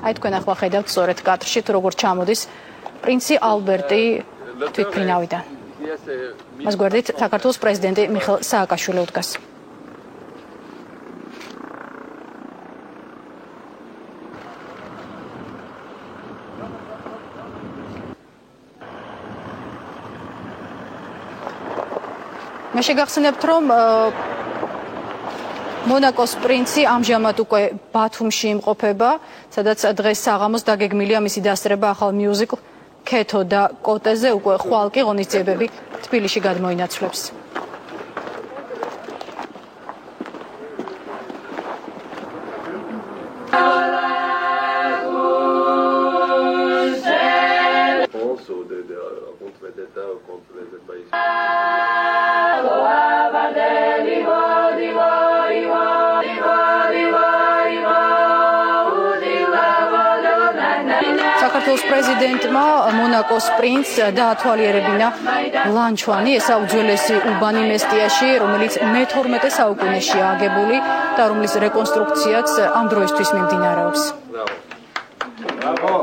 აი თქვენ ახლა ხედავთ სწორედ კადრში თუ როგორ ჩამოდის პრინცი ალბერტი თვითმფრინავიდან. მას გვერდით საქართველოს პრეზიდენტი მიხეილ სააკაშვილი უდგას. მე შეგახსენებთ, რომ მონაკოს პრინცი ამჟამად უკვე ბათუმში იმყოფება, სადაც დღეს საღამოს დაგეგმილია მისი დასწრება ახალ მიუზიკლ ქეთო და კოტეზე, უკვე ხვალკი ღონისძიებები თბილისში გადმოინაცვლებს. საქართველოს პრეზიდენტმა მონაკოს პრინცს დაათვალიერებინა ლანჩვანი, ესა უძველესი უბანი მესტიაში, რომელიც მე-12 საუკუნეშია აგებული და რომლის რეკონსტრუქციაც ამ დროისთვის მიმდინარეობს. Bravo.